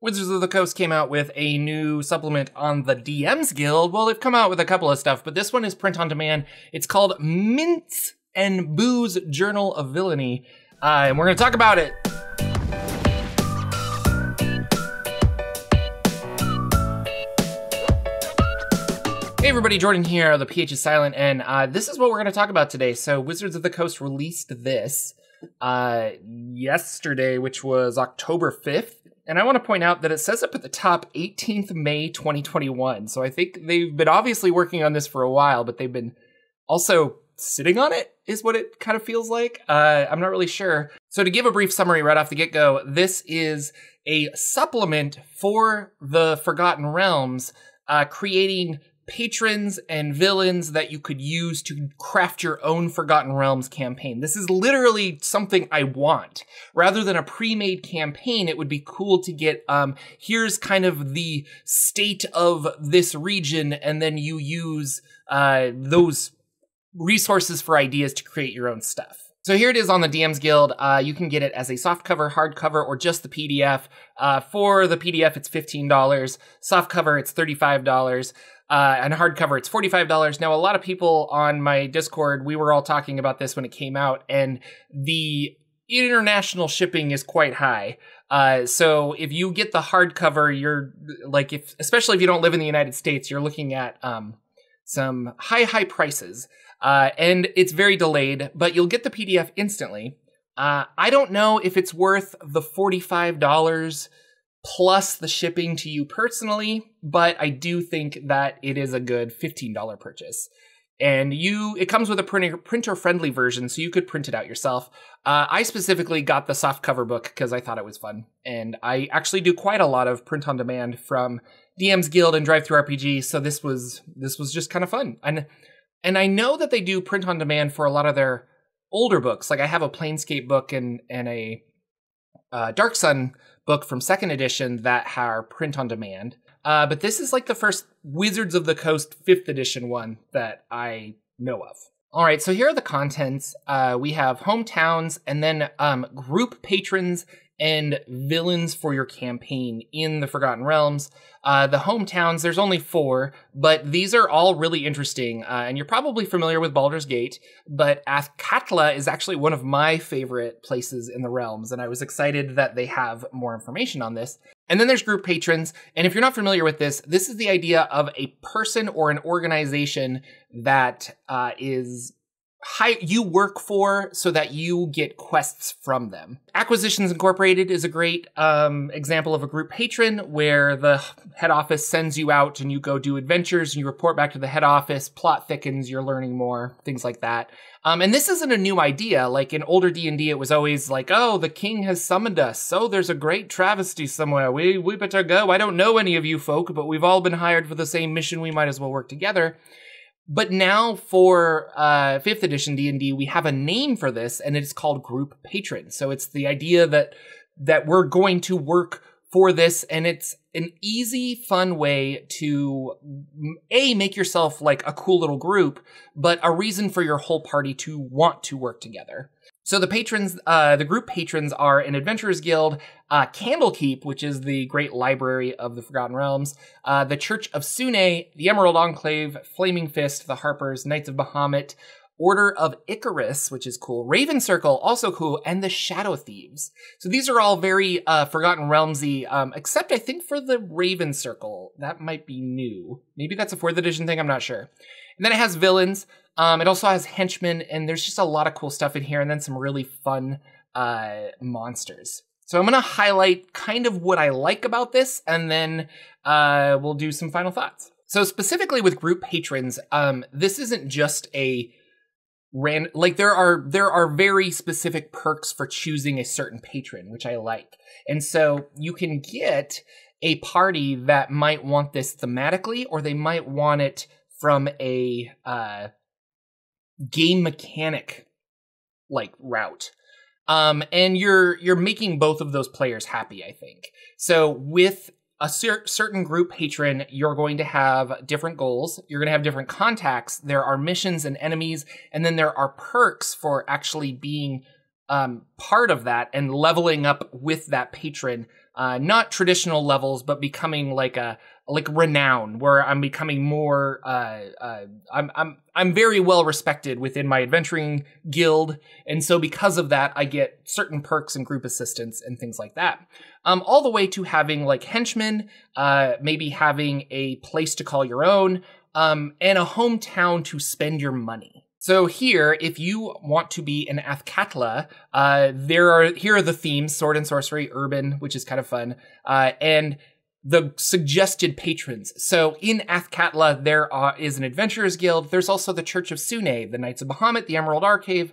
Wizards of the Coast came out with a new supplement on the DM's Guild. Well, they've come out with a couple of stuff, but this one is print on demand. It's called Minsc and Boo's Journal of Villainy, and we're going to talk about it. Hey everybody, Jordan here, the PH is silent, and this is what we're going to talk about today. So Wizards of the Coast released this yesterday, which was October 5th. And I want to point out that it says up at the top 18th May 2021. So I think they've been obviously working on this for a while, but they've been also sitting on it, is what it kind of feels like. I'm not really sure. So to give a brief summary right off the get-go, this is a supplement for the Forgotten Realms, creating patrons and villains that you could use to craft your own Forgotten Realms campaign. This is literally something I want. Rather than a pre-made campaign, it would be cool to get, here's kind of the state of this region, and then you use those resources for ideas to create your own stuff. So here it is on the DM's Guild. You can get it as a softcover, hardcover, or just the PDF. For the PDF, it's $15. Softcover, it's $35. And hardcover, it's $45. Now, a lot of people on my Discord, we were all talking about this when it came out, and the international shipping is quite high. So if you get the hardcover, you're like, especially if you don't live in the United States, you're looking at some high prices. And it's very delayed, but you'll get the PDF instantly. I don't know if it's worth the $45 plus the shipping to you personally, but I do think that it is a good $15 purchase. And it comes with a printer-friendly version, so you could print it out yourself. I specifically got the softcover book because I thought it was fun. And I actually do quite a lot of print on demand from DM's Guild and Drive-Thru-RPG, so this was just kind of fun. And I know that they do print on demand for a lot of their older books. Like I have a Planescape book and a Dark Sun book from 2nd edition that are print on demand. But this is like the first Wizards of the Coast 5th edition one that I know of. All right, so here are the contents. We have hometowns and then group patrons and villains for your campaign in the Forgotten Realms. The hometowns, there's only 4, but these are all really interesting. And you're probably familiar with Baldur's Gate, but Athkatla is actually one of my favorite places in the realms, and I was excited that they have more information on this. And then there's group patrons, and if you're not familiar with this, this is the idea of a person or an organization that you work for so that you get quests from them. Acquisitions Incorporated is a great example of a group patron where the head office sends you out and you go do adventures and you report back to the head office, plot thickens, you're learning more, things like that. And this isn't a new idea. Like in older D&D, it was always like, oh, the king has summoned us. So there's a great travesty somewhere. We better go. I don't know any of you folk, but we've all been hired for the same mission. We might as well work together. But now for 5th edition D&D, we have a name for this, and it's called Group Patron. So it's the idea that we're going to work for this, and it's an easy, fun way to, make yourself like a cool little group, but a reason for your whole party to want to work together. So the patrons, the group patrons are an Adventurers Guild, Candlekeep, which is the great library of the Forgotten Realms, the Church of Sune, the Emerald Enclave, Flaming Fist, the Harpers, Knights of Bahamut, Order of Icarus, which is cool, Raven Circle, also cool, and the Shadow Thieves. So these are all very Forgotten Realmsy, except I think for the Raven Circle, that might be new. Maybe that's a 4th edition thing, I'm not sure. And then it has villains. It also has henchmen, and there's just a lot of cool stuff in here, and then some really fun monsters. So I'm going to highlight kind of what I like about this, and then we'll do some final thoughts. So specifically with group patrons, this isn't just a like there are very specific perks for choosing a certain patron, which I like. And so you can get a party that might want this thematically, or they might want it from a game mechanic like route. And you're making both of those players happy, I think. So with a certain group patron, you're going to have different goals. You're going to have different contacts. There are missions and enemies, and then there are perks for actually being part of that and leveling up with that patron, not traditional levels, but becoming like renown, where I'm becoming more, I'm very well respected within my adventuring guild. And so because of that, I get certain perks and group assistance and things like that. All the way to having like henchmen, maybe having a place to call your own, and a hometown to spend your money. So here, if you want to be an Athkatla, here are the themes: sword and sorcery, urban, which is kind of fun, and the suggested patrons. So in Athkatla, there is an Adventurers Guild. There's also the Church of Sune, the Knights of Bahamut, the Emerald Enclave,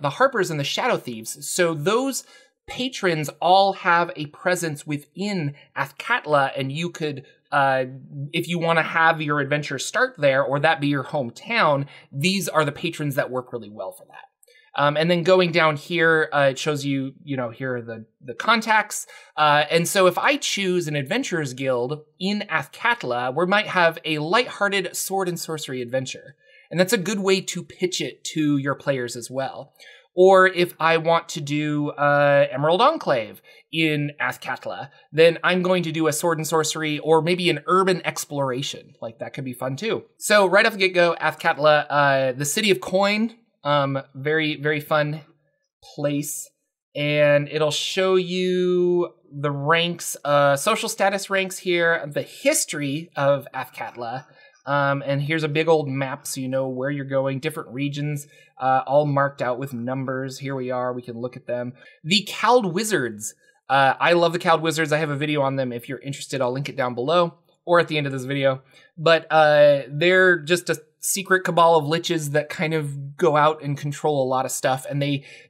the Harpers, and the Shadow Thieves. So those patrons all have a presence within Athkatla, and you could, if you want to have your adventure start there, or that be your hometown, these are the patrons that work really well for that. And then going down here, it shows you, here are the contacts. And so if I choose an Adventurers Guild in Athkatla, we might have a lighthearted sword and sorcery adventure. And that's a good way to pitch it to your players as well. Or if I want to do Emerald Enclave in Athkatla, then I'm going to do a sword and sorcery or maybe an urban exploration. Like, that could be fun too. So right off the get-go, Athkatla, the City of Coin, very, very fun place. And it'll show you the ranks, social status ranks here, the history of Athkatla. And here's a big old map so you know where you're going, different regions, all marked out with numbers. Here we are, we can look at them. The Cowled Wizards. I love the Cowled Wizards. I have a video on them if you're interested. I'll link it down below or at the end of this video. But they're just a secret cabal of liches that kind of go out and control a lot of stuff. And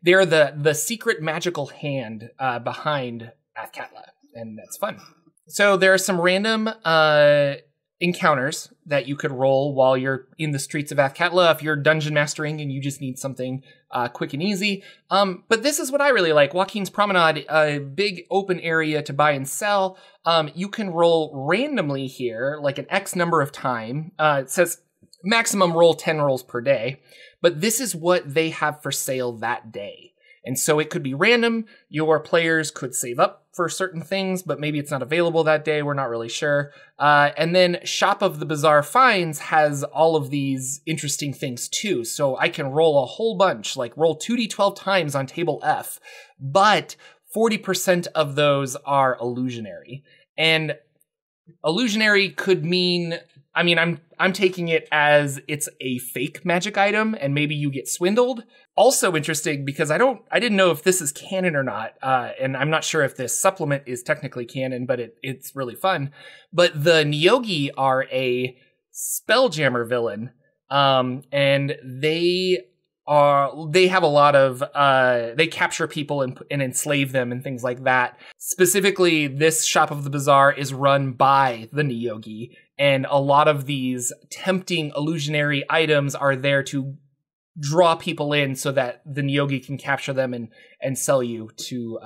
they're the secret magical hand behind Athkatla. And that's fun. So there are some random encounters that you could roll while you're in the streets of Athkatla if you're dungeon mastering and you just need something quick and easy. But this is what I really like. Joaquin's Promenade, a big open area to buy and sell. You can roll randomly here, like an X number of time. It says maximum roll 10 rolls per day, but this is what they have for sale that day. And so it could be random. Your players could save up for certain things, but maybe it's not available that day. We're not really sure. And then Shop of the Bizarre Finds has all of these interesting things too. So I can roll a whole bunch, like roll 2d12 times on table F, but 40% of those are illusionary. And illusionary could mean, I mean, I'm taking it as it's a fake magic item and maybe you get swindled. Also interesting because I didn't know if this is canon or not. And I'm not sure if this supplement is technically canon, but it's really fun. But the Nyogi are a Spelljammer villain. And they have a lot of, they capture people and enslave them and things like that. Specifically, this Shop of the Bazaar is run by the Nyogi, and a lot of these tempting illusionary items are there to draw people in so that the Nyogi can capture them and sell you to,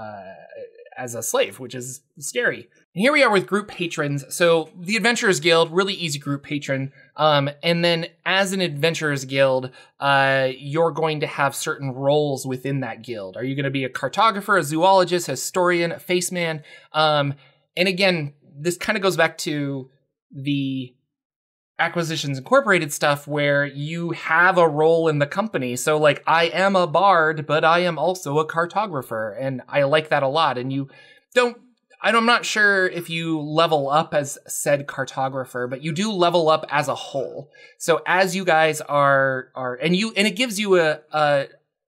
as a slave, which is scary. And here we are with group patrons. So the Adventurers Guild, really easy group patron. And then as an Adventurers Guild, you're going to have certain roles within that guild. Are you going to be a cartographer, a zoologist, a historian, a faceman? And again, this kind of goes back to the Acquisitions Incorporated stuff where you have a role in the company. So like, I am a bard, but I am also a cartographer, and I like that a lot. And I'm not sure if you level up as said cartographer, but you do level up as a whole. So as you guys and it gives you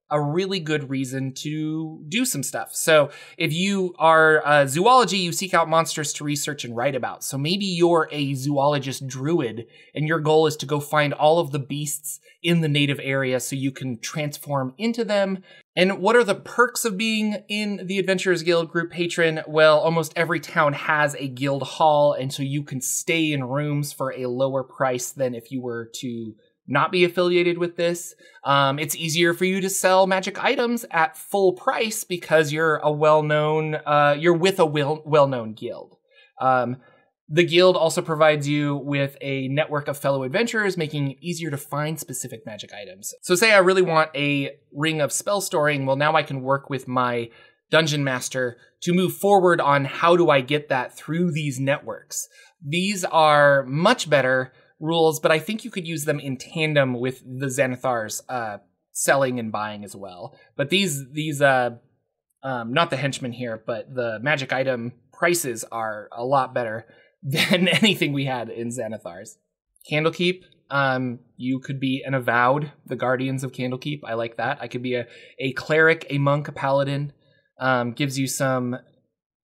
a really good reason to do some stuff. So if you are zoology, you seek out monsters to research and write about. So maybe you're a zoologist druid and your goal is to go find all of the beasts in the native area so you can transform into them. And what are the perks of being in the Adventurers Guild group patron? Well, almost every town has a guild hall, and so you can stay in rooms for a lower price than if you were to not be affiliated with this. It's easier for you to sell magic items at full price because you're a well-known, you're with a well-known guild. The guild also provides you with a network of fellow adventurers, making it easier to find specific magic items. So say I really want a ring of spell storing, well, now I can work with my dungeon master to move forward on how do I get that through these networks. These are much better rules, but I think you could use them in tandem with the Xanathar's selling and buying as well. But these not the henchmen here, but the magic item prices are a lot better than anything we had in Xanathar's. Candlekeep, you could be an avowed, the guardians of Candlekeep. I like that. I could be a cleric, a monk, a paladin. Gives you some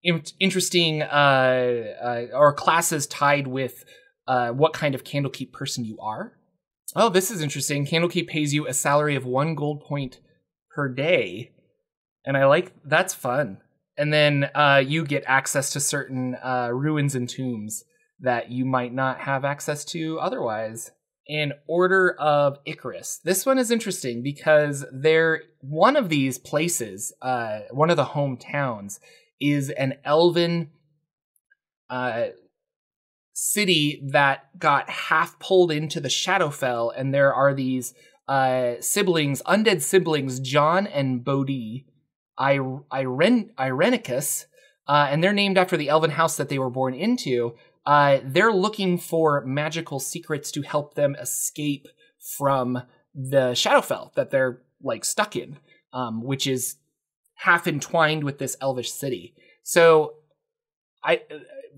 interesting or classes tied with what kind of Candlekeep person you are. Oh, this is interesting. Candlekeep pays you a salary of 1 gold point per day. And I like, that's fun. And then you get access to certain ruins and tombs that you might not have access to otherwise. In Order of Icarus. This one is interesting because one of these places, one of the hometowns, is an elven city that got half pulled into the Shadowfell, and there are these siblings, undead siblings, John and Bodhi, Irenicus, and they're named after the elven house that they were born into. They're looking for magical secrets to help them escape from the Shadowfell that they're like stuck in, which is half entwined with this elvish city. So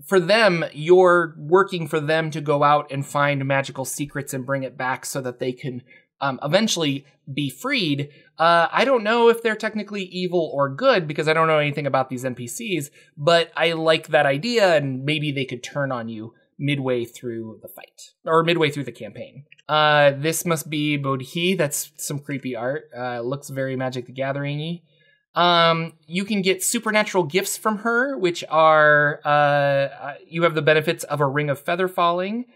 for them, you're working for them to go out and find magical secrets and bring it back so that they can eventually be freed. I don't know if they're technically evil or good because I don't know anything about these NPCs, but I like that idea, and maybe they could turn on you midway through the fight or midway through the campaign. This must be Bodhi. That's some creepy art. Looks very Magic the Gathering-y. You can get supernatural gifts from her, which are you have the benefits of a ring of feather falling.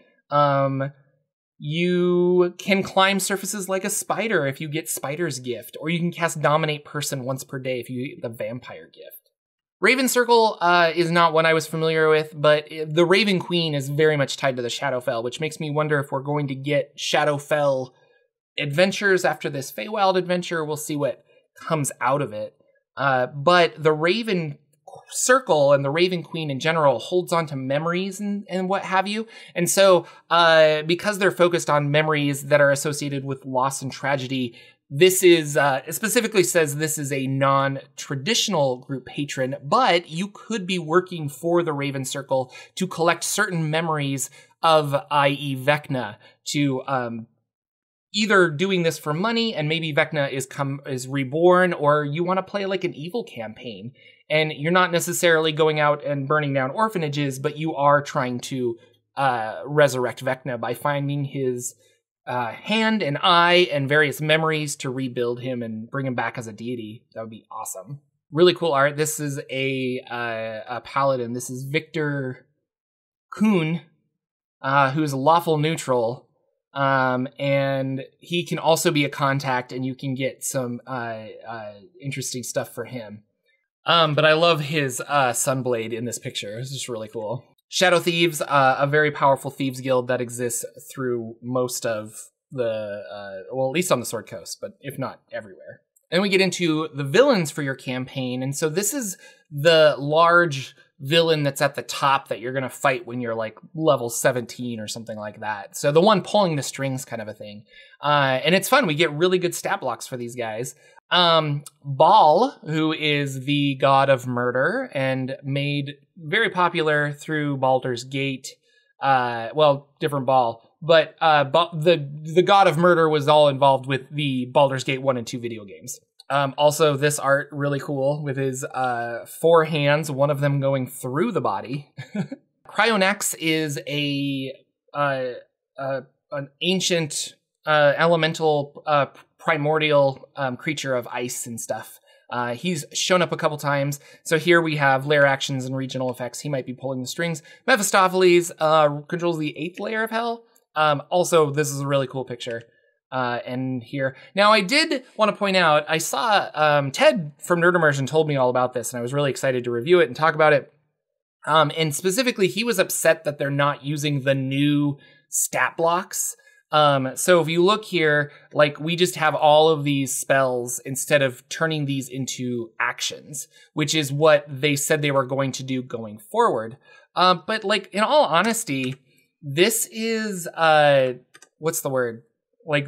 You can climb surfaces like a spider if you get Spider's Gift, or you can cast Dominate Person once per day if you get the Vampire Gift. Raven Circle is not one I was familiar with, but the Raven Queen is very much tied to the Shadowfell, which makes me wonder if we're going to get Shadowfell adventures after this Feywild adventure. We'll see what comes out of it. But the Raven Circle and the Raven Queen in general holds on to memories and what have you. And so because they're focused on memories that are associated with loss and tragedy, this is, it specifically says this is a non-traditional group patron, but you could be working for the Raven Circle to collect certain memories of, i.e. Vecna, to either doing this for money and maybe Vecna is reborn, or you want to play like an evil campaign. And you're not necessarily going out and burning down orphanages, but you are trying to resurrect Vecna by finding his hand and eye and various memories to rebuild him and bring him back as a deity. That would be awesome. Really cool art. This is a paladin. This is Victor Kuhn, who's a lawful neutral. And he can also be a contact, and you can get some interesting stuff for him. But I love his Sunblade in this picture. It's just really cool. Shadow Thieves, a very powerful thieves guild that exists through most of the, well, at least on the Sword Coast, but if not everywhere. And we get into the villains for your campaign. And so this is the large villain that's at the top that you're going to fight when you're like level 17 or something like that. So the one pulling the strings kind of a thing. And it's fun. We get really good stat blocks for these guys. Baal, who is the god of murder and made very popular through Baldur's Gate. Well, different Baal, but the god of murder was all involved with the Baldur's Gate 1 and 2 video games. Also, this art, really cool, with his 4 hands, one of them going through the body. Cryonex is an ancient elemental primordial creature of ice and stuff. He's shown up a couple times. So here we have layer actions and regional effects. He might be pulling the strings. Mephistopheles controls the 8th layer of hell. Also, this is a really cool picture. And here. Now, I did want to point out, I saw Ted from Nerd Immersion told me all about this, and I was really excited to review it and talk about it. And specifically, he was upset that they're not using the new stat blocks. So if you look here, like we just have all of these spells instead of turning these into actions, which is what they said they were going to do going forward. But like, in all honesty, this is, what's the word? Like,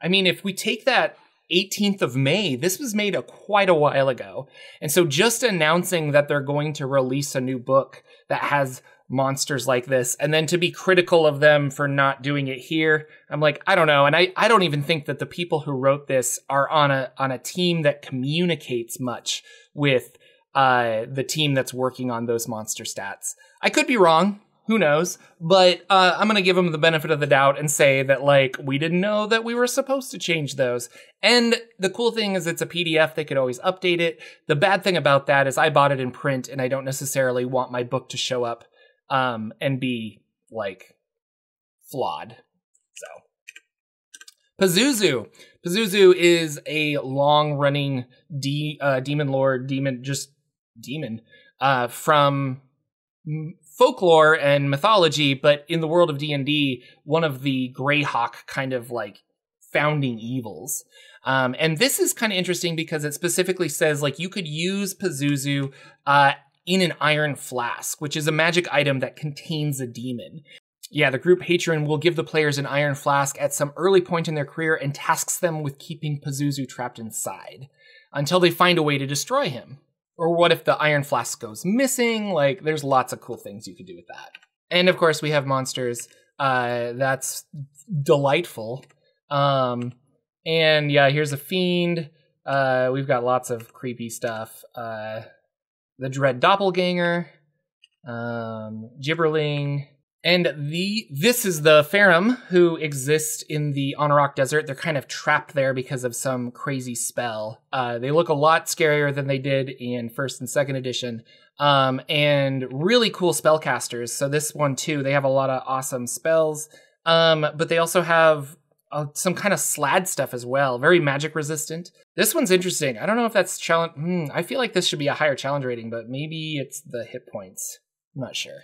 I mean, if we take that 18th of May, this was made quite a while ago. And so just announcing that they're going to release a new book that has monsters like this, and then to be critical of them for not doing it here, I'm like, I don't know. And I don't even think that the people who wrote this are on a team that communicates much with the team that's working on those monster stats. I could be wrong. Who knows? But I'm going to give them the benefit of the doubt and say that, like, we didn't know that we were supposed to change those. And the cool thing is it's a PDF. They could always update it. The bad thing about that is I bought it in print, and I don't necessarily want my book to show up and be, like, flawed. So, Pazuzu. Pazuzu is a long-running demon lord, demon from folklore and mythology, but in the world of D&D, one of the Greyhawk kind of like founding evils. And this is kind of interesting because it specifically says like you could use Pazuzu in an iron flask, which is a magic item that contains a demon. Yeah, the group patron will give the players an iron flask at some early point in their career and tasks them with keeping Pazuzu trapped inside until they find a way to destroy him. Or what if the iron flask goes missing? Like, there's lots of cool things you could do with that. And of course, we have monsters. That's delightful. And yeah, here's a fiend. We've got lots of creepy stuff. The Dread Doppelganger. Gibberling. And this is the Farum who exist in the Honorok Desert. They're kind of trapped there because of some crazy spell. They look a lot scarier than they did in 1st and 2nd edition. And really cool spellcasters. So this one too, they have a lot of awesome spells. But they also have some kind of slad stuff as well. Very magic resistant. This one's interesting. I don't know if that's challenge. I feel like this should be a higher challenge rating, but maybe it's the hit points. I'm not sure.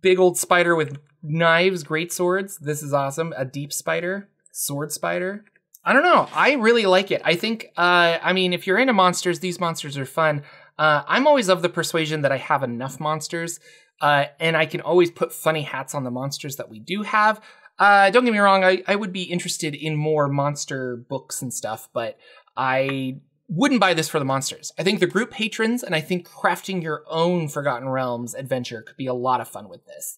Big old spider with knives, great swords. This is awesome. A deep spider, sword spider. I don't know. I really like it. I think, I mean, if you're into monsters, these monsters are fun. I'm always of the persuasion that I have enough monsters, and I can always put funny hats on the monsters that we do have. Don't get me wrong. I would be interested in more monster books and stuff, but I wouldn't buy this for the monsters. I think the group patrons and I think crafting your own Forgotten Realms adventure could be a lot of fun with this.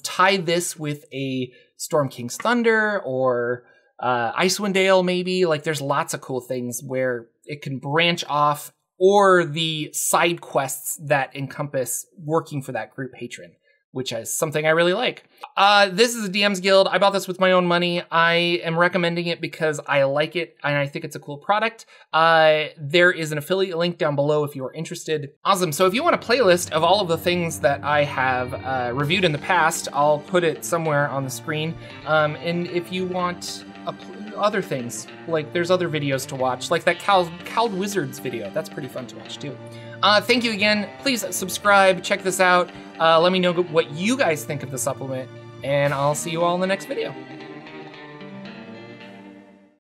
Tie this with a Storm King's Thunder or Icewind Dale maybe. Like there's lots of cool things where it can branch off, or the side quests that encompass working for that group patron, which is something I really like. This is a DM's Guild. I bought this with my own money. I am recommending it because I like it and I think it's a cool product. There is an affiliate link down below if you are interested. Awesome. So if you want a playlist of all of the things that I have reviewed in the past, I'll put it somewhere on the screen. And if you want other things, like there's other videos to watch, like that Cowled Wizards video. That's pretty fun to watch too. Thank you again. Please subscribe, check this out. Let me know what you guys think of the supplement, and I'll see you all in the next video.